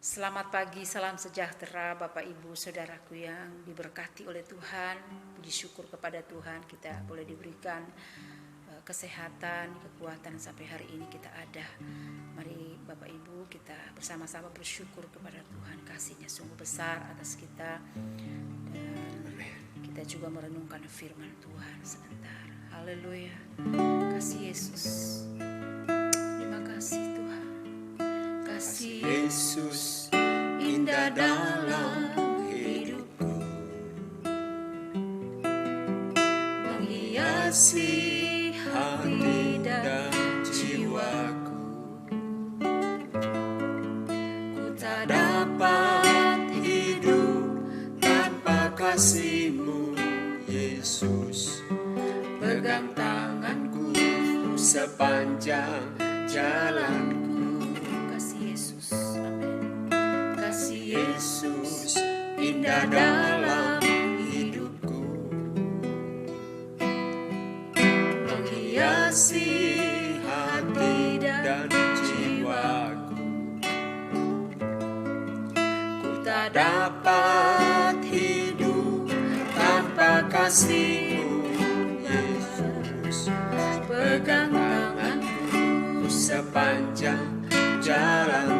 Selamat pagi, salam sejahtera Bapak Ibu Saudaraku yang diberkati oleh Tuhan. Puji syukur kepada Tuhan kita boleh diberikan kesehatan, kekuatan sampai hari ini kita ada. Mari Bapak Ibu kita bersama-sama bersyukur kepada Tuhan, kasih-Nya sungguh besar atas kita. Dan kita juga merenungkan firman Tuhan sebentar. Haleluya. Kasih Yesus. Terima kasih Tuhan. Kasih Yesus indah dalam hidupku, menghiasi hati dan jiwaku. Ku tak dapat hidup tanpa kasih-Mu, Yesus. Pegang tanganku sepanjang jalanku. Yesus indah dalam hidupku, menghiasi hati dan jiwaku. Ku tak dapat hidup tanpa kasih-Mu, Yesus. Pegang tanganku sepanjang jalanku.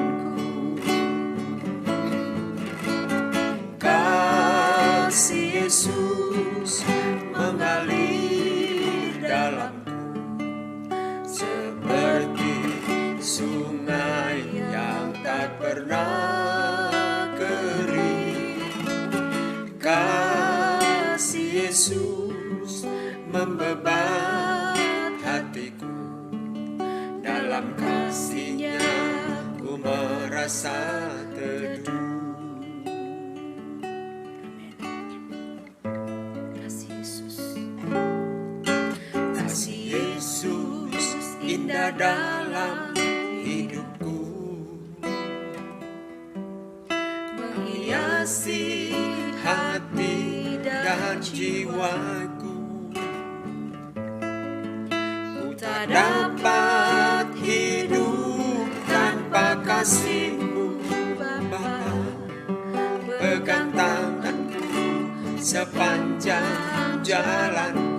Kasih Yesus mengalir dalamku, seperti sungai yang tak pernah kering. Kasih Yesus membebat hatiku, dalam kasih-Nya ku merasa teduh. Indah dalam hidupku, menghiasi hati dan jiwaku. Ku tak dapat hidup tanpa kasih-Mu, Bapa. Pegang tanganku sepanjang jalan.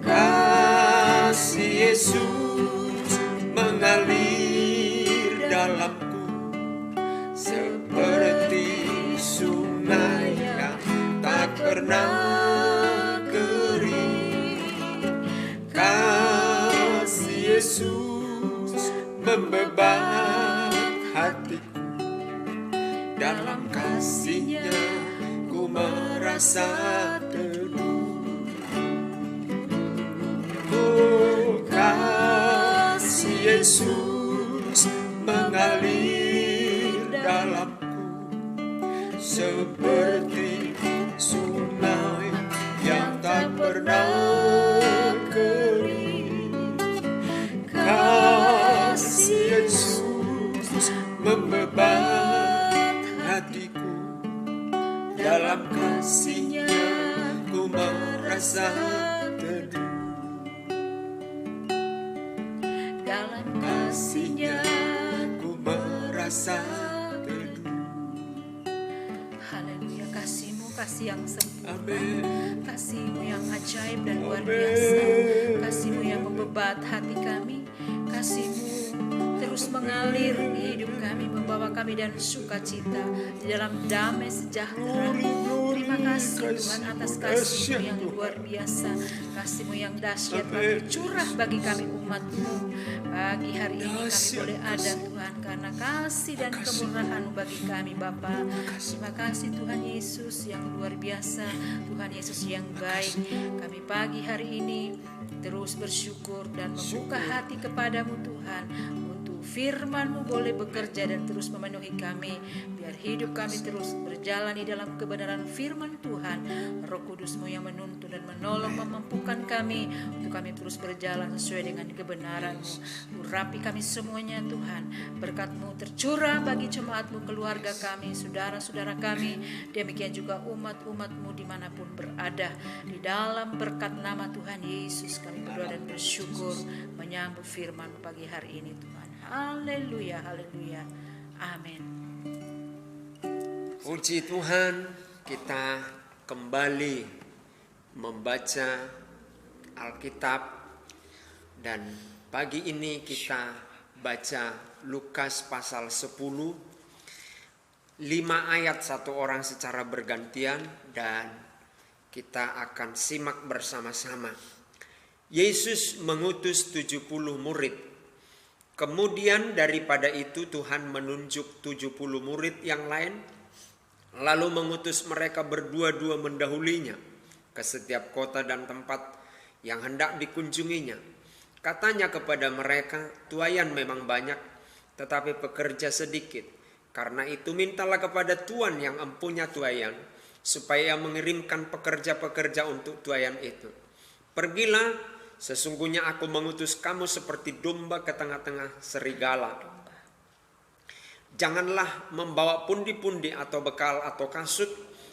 Kasih Yesus mengalir dalamku, seperti sungai yang tak pernah kering. Kasih Yesus membebat hatiku, dalam kasih-Nya ku merasa teduh. Kasih Yesus mengalir dalamku, seperti sungai yang tak pernah kering. Kasih Yesus membebat hatiku, dalam kasih-Nya ku merasa teduh. Dalam kasih-Nya ku merasa teduh. Haleluya, kasih-Mu kasih yang sempurna. Amen. Kasih-Mu yang ajaib dan luar biasa. Kasih-Mu yang membebat hati kami. Kasih-Mu terus mengalir di hidup kami, membawa kami dan sukacita di dalam damai sejahtera. Terima kasih Tuhan atas kasih-Mu yang luar biasa, kasih-Mu yang dahsyat curah bagi kami umat-Mu. Pagi hari ini kami boleh ada Tuhan karena kasih dan kemurahan-Mu bagi kami Bapa. Terima kasih Tuhan Yesus yang luar biasa, Tuhan Yesus yang baik. Kami pagi hari ini terus bersyukur dan membuka hati kepadamu Tuhan, untuk firman-Mu boleh bekerja dan terus memenuhi kami. Biar hidup kami terus berjalan di dalam kebenaran firman Tuhan. Roh Kudus-Mu yang menuntun dan menolong, memampukan kami untuk kami terus berjalan sesuai dengan kebenaran-Mu. Urapi kami semuanya Tuhan. Berkat-Mu tercurah bagi jemaat-Mu, keluarga kami, saudara-saudara kami, demikian juga umat-umat-Mu dimanapun berada. Di dalam berkat nama Tuhan Yesus kami berdoa dan bersyukur menyambut firman pagi hari ini Tuhan. Haleluya, haleluya. Amin. Puji Tuhan, kita kembali membaca Alkitab dan pagi ini kita baca Lukas pasal 10, 5 ayat satu orang secara bergantian dan kita akan simak bersama-sama. Yesus mengutus 70 murid. Kemudian daripada itu Tuhan menunjuk 70 murid yang lain, lalu mengutus mereka berdua-dua mendahulinya ke setiap kota dan tempat yang hendak dikunjunginya. Katanya kepada mereka, tuaian memang banyak, tetapi pekerja sedikit. Karena itu mintalah kepada Tuhan yang empunya tuaian, supaya mengirimkan pekerja-pekerja untuk tuaian itu. Pergilah, sesungguhnya aku mengutus kamu seperti domba ke tengah-tengah serigala. Janganlah membawa pundi-pundi atau bekal atau kasut,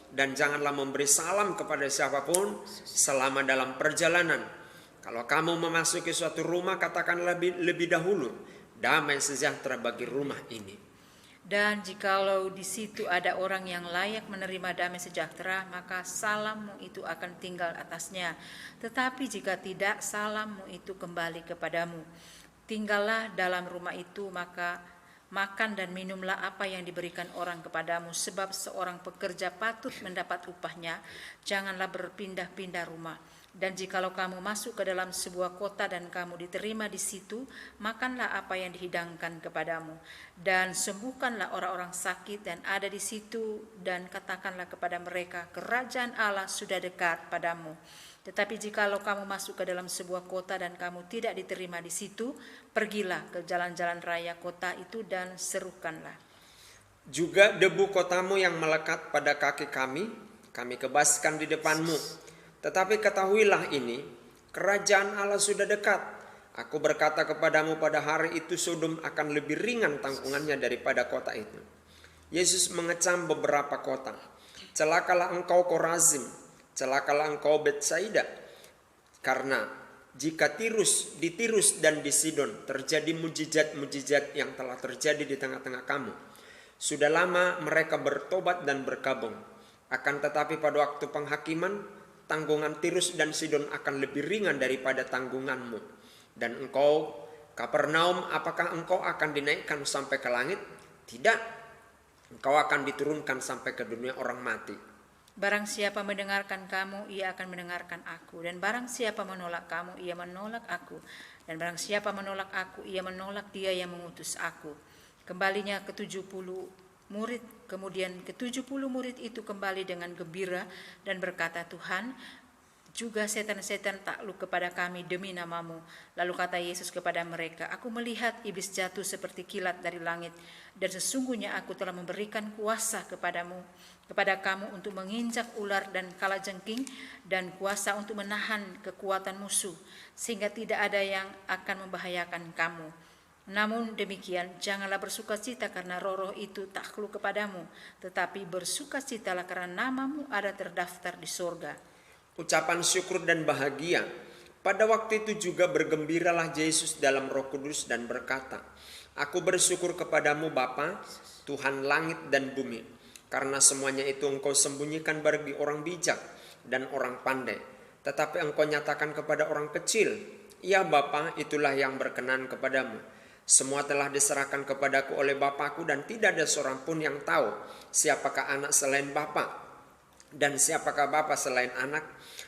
dan janganlah memberi salam kepada siapapun selama dalam perjalanan. Kalau kamu memasuki suatu rumah, katakanlah lebih dahulu, damai sejahtera bagi rumah ini. Dan jikalau di situ ada orang yang layak menerima damai sejahtera, maka salammu itu akan tinggal atasnya. Tetapi jika tidak, salammu itu kembali kepadamu. Tinggallah dalam rumah itu, maka makan dan minumlah apa yang diberikan orang kepadamu, sebab seorang pekerja patut mendapat upahnya. Janganlah berpindah-pindah rumah. Dan jikalau kamu masuk ke dalam sebuah kota dan kamu diterima di situ, makanlah apa yang dihidangkan kepadamu, dan sembuhkanlah orang-orang sakit dan ada di situ, dan katakanlah kepada mereka, kerajaan Allah sudah dekat padamu. Tetapi jikalau kamu masuk ke dalam sebuah kota dan kamu tidak diterima di situ, pergilah ke jalan-jalan raya kota itu dan serukanlah. Juga debu kotamu yang melekat pada kaki kami kebaskan di depanmu. Tetapi ketahuilah ini, kerajaan Allah sudah dekat. Aku berkata kepadamu, pada hari itu Sodom akan lebih ringan tanggungannya daripada kota itu. Yesus mengecam beberapa kota. Celakalah engkau Korazim, celakalah engkau Betsaida. Karena jika di Tirus dan di Sidon terjadi mujizat-mujizat yang telah terjadi di tengah-tengah kamu, sudah lama mereka bertobat dan berkabung. Akan tetapi pada waktu penghakiman, tanggungan Tirus dan Sidon akan lebih ringan daripada tanggunganmu. Dan engkau, Kapernaum, apakah engkau akan dinaikkan sampai ke langit? Tidak, engkau akan diturunkan sampai ke dunia orang mati. Barang siapa mendengarkan kamu, ia akan mendengarkan aku. Dan barang siapa menolak kamu, ia menolak aku. Dan barang siapa menolak aku, ia menolak dia yang mengutus aku. Kembalinya ke 70 murid, kemudian ke-70 murid itu kembali dengan gembira dan berkata, Tuhan, juga setan-setan takluk kepada kami demi namamu. Lalu kata Yesus kepada mereka, aku melihat iblis jatuh seperti kilat dari langit, dan sesungguhnya aku telah memberikan kuasa kepada kamu untuk menginjak ular dan kalajengking, dan kuasa untuk menahan kekuatan musuh, sehingga tidak ada yang akan membahayakan kamu. Namun demikian, janganlah bersukacita karena roh-roh itu takluk kepadamu, tetapi bersukacitalah karena namamu ada terdaftar di sorga. Ucapan syukur dan bahagia. Pada waktu itu juga bergembiralah Yesus dalam Roh Kudus dan berkata, aku bersyukur kepadamu Bapa, Tuhan langit dan bumi, karena semuanya itu engkau sembunyikan bagi orang bijak dan orang pandai, tetapi engkau nyatakan kepada orang kecil. Ya Bapa, itulah yang berkenan kepadamu. Semua telah diserahkan kepadaku oleh Bapakku, dan tidak ada seorang pun yang tahu siapakah anak selain Bapa, dan siapakah Bapa selain anak,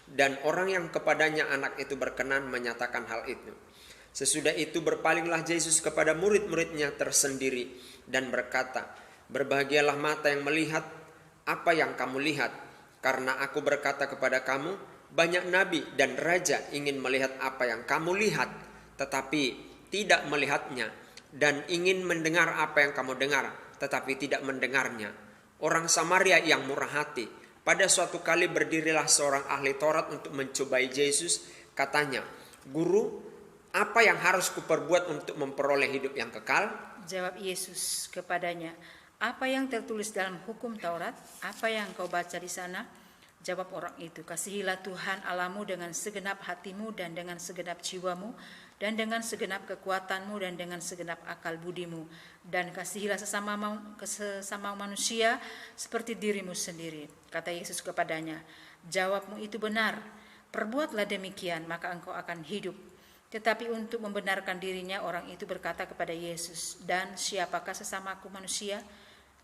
dan orang yang kepadanya anak itu berkenan menyatakan hal itu. Sesudah itu berpalinglah Yesus kepada murid-muridnya tersendiri dan berkata, berbahagialah mata yang melihat apa yang kamu lihat, karena aku berkata kepada kamu, banyak nabi dan raja ingin melihat apa yang kamu lihat, tetapi tidak melihatnya, dan ingin mendengar apa yang kamu dengar, tetapi tidak mendengarnya. Orang Samaria yang murah hati. Pada suatu kali berdirilah seorang ahli Taurat untuk mencobai Yesus. Katanya, Guru, apa yang harus kuperbuat untuk memperoleh hidup yang kekal? Jawab Yesus kepadanya, apa yang tertulis dalam hukum Taurat? Apa yang kau baca di sana? Jawab orang itu, kasihilah Tuhan Allahmu dengan segenap hatimu dan dengan segenap jiwamu dan dengan segenap kekuatanmu dan dengan segenap akal budimu, dan kasihilah sesama manusia seperti dirimu sendiri. Kata Yesus kepadanya, jawabmu itu benar, perbuatlah demikian maka engkau akan hidup. Tetapi untuk membenarkan dirinya orang itu berkata kepada Yesus, dan siapakah sesamaku manusia?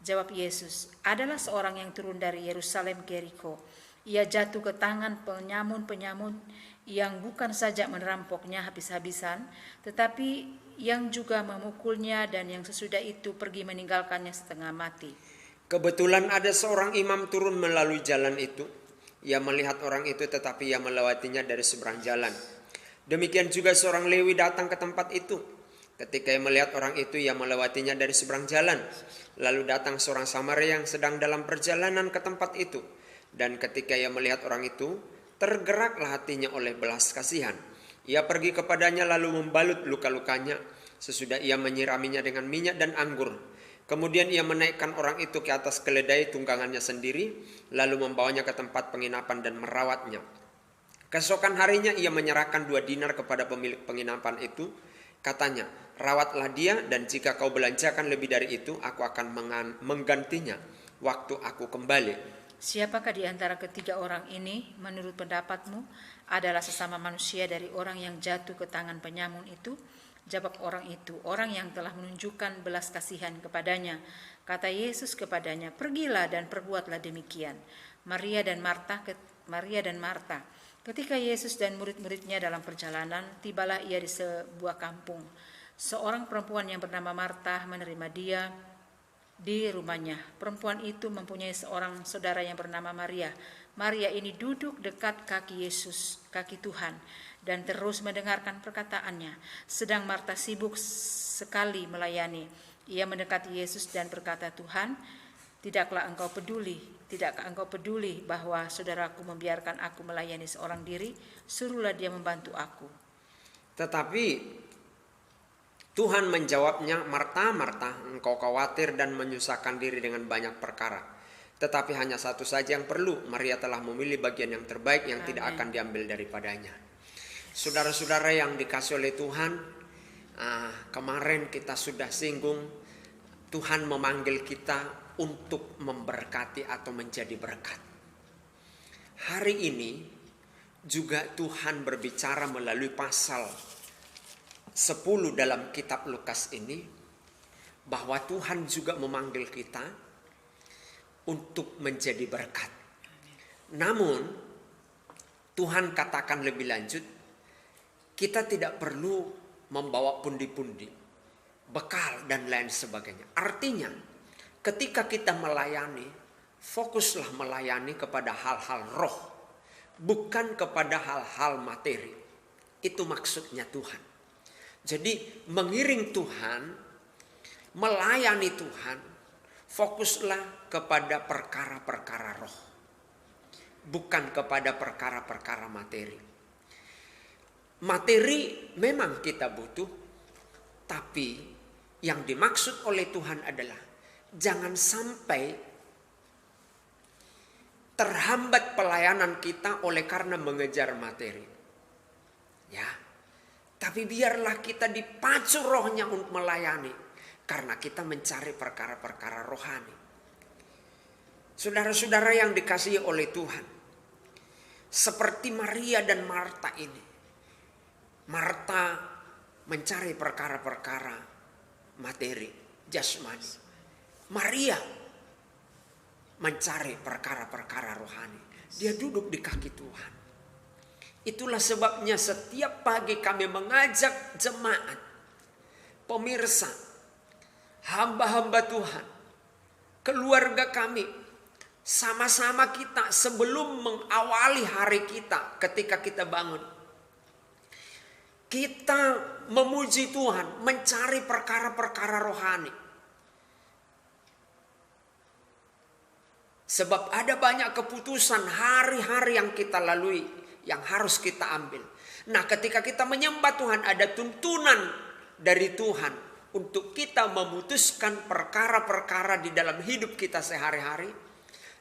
Jawab Yesus, adalah seorang yang turun dari Yerusalem ke Yeriko. Ia jatuh ke tangan penyamun-penyamun yang bukan saja merampoknya habis-habisan, tetapi yang juga memukulnya, dan yang sesudah itu pergi meninggalkannya setengah mati. Kebetulan ada seorang imam turun melalui jalan itu. Ia melihat orang itu tetapi ia melewatinya dari seberang jalan. Demikian juga seorang Lewi datang ke tempat itu. Ketika ia melihat orang itu, ia melewatinya dari seberang jalan. Lalu datang seorang Samaria yang sedang dalam perjalanan ke tempat itu. Dan ketika ia melihat orang itu, tergeraklah hatinya oleh belas kasihan. Ia pergi kepadanya lalu membalut luka-lukanya. Sesudah ia menyiraminya dengan minyak dan anggur. Kemudian ia menaikkan orang itu ke atas keledai tunggangannya sendiri, lalu membawanya ke tempat penginapan dan merawatnya. Keesokan harinya ia menyerahkan 2 dinar kepada pemilik penginapan itu. Katanya, rawatlah dia, dan jika kau belanjakan lebih dari itu, aku akan menggantinya waktu aku kembali. Siapakah di antara ketiga orang ini menurut pendapatmu adalah sesama manusia dari orang yang jatuh ke tangan penyamun itu? Jawab orang itu, orang yang telah menunjukkan belas kasihan kepadanya. Kata Yesus kepadanya, pergilah dan perbuatlah demikian. Maria dan Marta. Ketika Yesus dan murid-muridnya dalam perjalanan, tibalah ia di sebuah kampung. Seorang perempuan yang bernama Marta menerima dia di rumahnya. Perempuan itu mempunyai seorang saudara yang bernama Maria. Maria ini duduk dekat kaki Yesus, kaki Tuhan, dan terus mendengarkan perkataannya. Sedang Marta sibuk sekali melayani. Ia mendekati Yesus dan berkata, Tuhan, tidakkah engkau peduli bahwa saudaraku membiarkan aku melayani seorang diri? Suruhlah dia membantu aku. Tetapi Tuhan menjawabnya, Marta, Marta, engkau khawatir dan menyusahkan diri dengan banyak perkara. Tetapi hanya satu saja yang perlu. Maria telah memilih bagian yang terbaik yang tidak akan diambil daripadanya. Saudara-saudara yang dikasih oleh Tuhan, kemarin kita sudah singgung, Tuhan memanggil kita untuk memberkati atau menjadi berkat. Hari ini juga Tuhan berbicara melalui pasal 10 dalam kitab Lukas ini, bahwa Tuhan juga memanggil kita untuk menjadi berkat. Namun Tuhan katakan lebih lanjut, kita tidak perlu membawa pundi-pundi, bekal dan lain sebagainya. Artinya ketika kita melayani, fokuslah melayani kepada hal-hal roh, bukan kepada hal-hal materi. Itu maksudnya Tuhan. Jadi mengiring Tuhan, melayani Tuhan, fokuslah kepada perkara-perkara roh, bukan kepada perkara-perkara materi. Materi memang kita butuh, tapi yang dimaksud oleh Tuhan adalah jangan sampai terhambat pelayanan kita oleh karena mengejar materi. Ya. Tapi biarlah kita dipacu rohnya untuk melayani, karena kita mencari perkara-perkara rohani. Saudara-saudara yang dikasihi oleh Tuhan, seperti Maria dan Marta ini. Marta mencari perkara-perkara materi, jasmani. Maria mencari perkara-perkara rohani. Dia duduk di kaki Tuhan. Itulah sebabnya setiap pagi kami mengajak jemaat, pemirsa, hamba-hamba Tuhan, keluarga kami, sama-sama kita sebelum mengawali hari kita ketika kita bangun. Kita memuji Tuhan, mencari perkara-perkara rohani. Sebab ada banyak keputusan hari-hari yang kita lalui, yang harus kita ambil. Nah, ketika kita menyembah Tuhan, ada tuntunan dari Tuhan untuk kita memutuskan perkara-perkara di dalam hidup kita sehari-hari.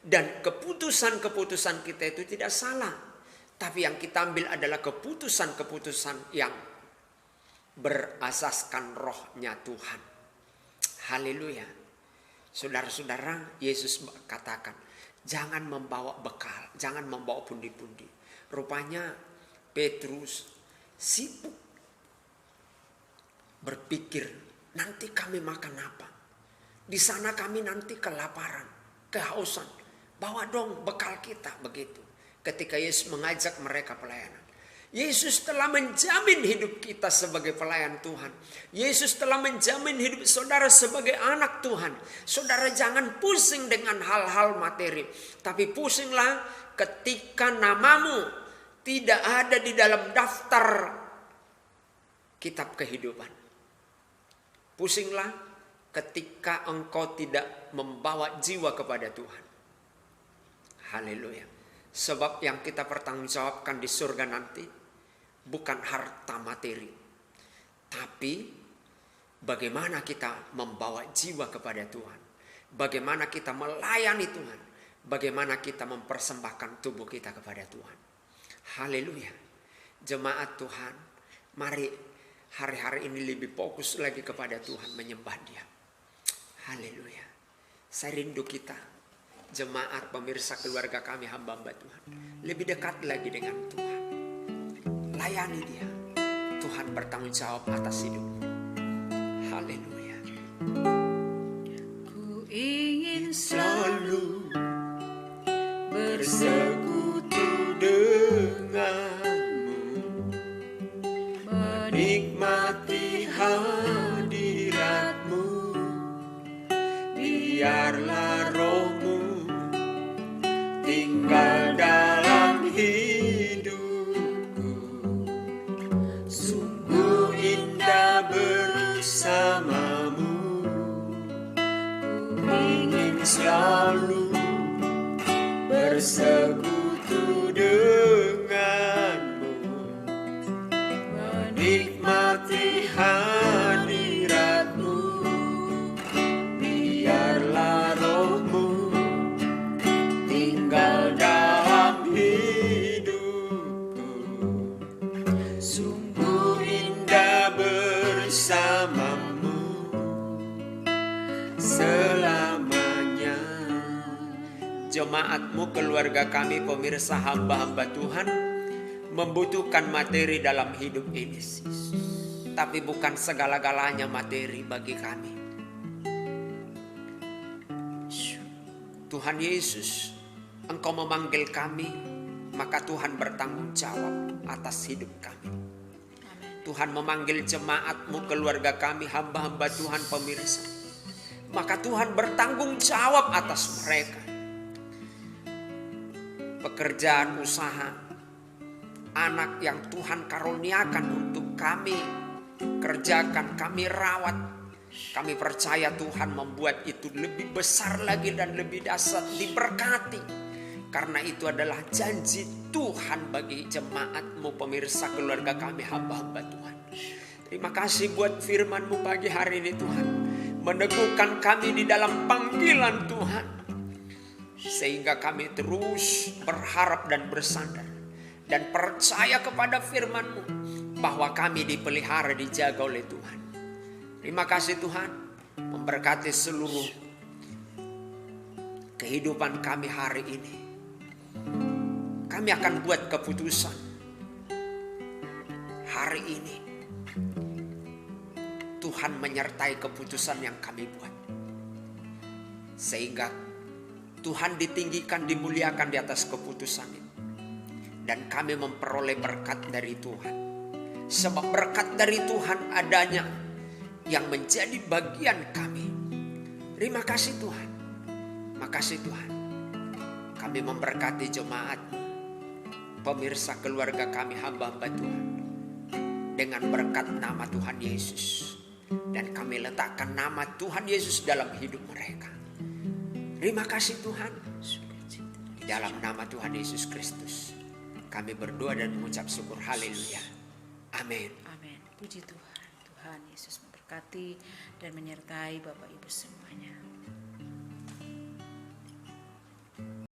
Dan keputusan-keputusan kita itu tidak salah. Tapi yang kita ambil adalah keputusan-keputusan yang berasaskan rohnya Tuhan. Haleluya. Saudara-saudara, Yesus katakan, jangan membawa bekal, jangan membawa pundi-pundi. Rupanya Petrus sibuk berpikir, nanti kami makan apa? Di sana kami nanti kelaparan, kehausan. Bawa dong bekal kita, begitu. Ketika Yesus mengajak mereka pelayanan. Yesus telah menjamin hidup kita sebagai pelayan Tuhan. Yesus telah menjamin hidup saudara sebagai anak Tuhan. Saudara jangan pusing dengan hal-hal materi. Tapi pusinglah ketika namamu tidak ada di dalam daftar kitab kehidupan. Pusinglah ketika engkau tidak membawa jiwa kepada Tuhan. Haleluya. Sebab yang kita pertanggungjawabkan di surga nanti bukan harta materi, tapi bagaimana kita membawa jiwa kepada Tuhan, bagaimana kita melayani Tuhan, bagaimana kita mempersembahkan tubuh kita kepada Tuhan. Haleluya. Jemaat Tuhan, mari hari-hari ini lebih fokus lagi kepada Tuhan, menyembah Dia. Haleluya. Saya rindu kita, jemaat pemirsa keluarga kami, hamba-hamba Tuhan, lebih dekat lagi dengan Tuhan. Layani Dia. Tuhan bertanggung jawab atas hidupmu. Haleluya. Ku ingin Selalu bersekutu denganmu, menikmati hadiratmu. Biarlah rohmu tinggal dalam hidupku. Sungguh indah bersamamu. Ku ingin selalu bersekutu denganmu, menikmati hadiratmu. Biarlah rohmu tinggal dalam hidupku. Sungguh indah bersamamu selamanya. Jemaatmu, keluarga kami, pemirsa, hamba-hamba Tuhan membutuhkan materi dalam hidup ini. Tapi bukan segala-galanya materi bagi kami. Tuhan Yesus, Engkau memanggil kami, maka Tuhan bertanggung jawab atas hidup kami. Tuhan memanggil jemaatmu, keluarga kami, hamba-hamba Tuhan, pemirsa, maka Tuhan bertanggung jawab atas mereka. Pekerjaan, usaha, anak yang Tuhan karuniakan untuk kami kerjakan, kami rawat. Kami percaya Tuhan membuat itu lebih besar lagi dan lebih dahsyat, diberkati. Karena itu adalah janji Tuhan bagi jemaatmu, pemirsa, keluarga kami, hamba-hamba Tuhan. Terima kasih buat firman-Mu pagi hari ini Tuhan. Meneguhkan kami di dalam panggilan Tuhan. Sehingga kami terus berharap dan bersandar. Dan percaya kepada firman-Mu. Bahwa kami dipelihara, dijaga oleh Tuhan. Terima kasih Tuhan. Memberkati seluruh kehidupan kami hari ini. Kami akan buat keputusan. Hari ini. Tuhan menyertai keputusan yang kami buat. Sehingga Tuhan ditinggikan, dimuliakan di atas keputusan itu. Dan kami memperoleh berkat dari Tuhan. Sebab berkat dari Tuhan adanya yang menjadi bagian kami. Terima kasih Tuhan. Makasih Tuhan. Kami memberkati jemaat, pemirsa, keluarga kami, hamba-hamba Tuhan. Dengan berkat nama Tuhan Yesus. Dan kami letakkan nama Tuhan Yesus dalam hidup mereka. Terima kasih Tuhan. Di dalam nama Tuhan Yesus Kristus kami berdoa dan mengucap syukur. Haleluya. Amin. Amin. Puji Tuhan. Tuhan Yesus memberkati dan menyertai Bapak Ibu semuanya.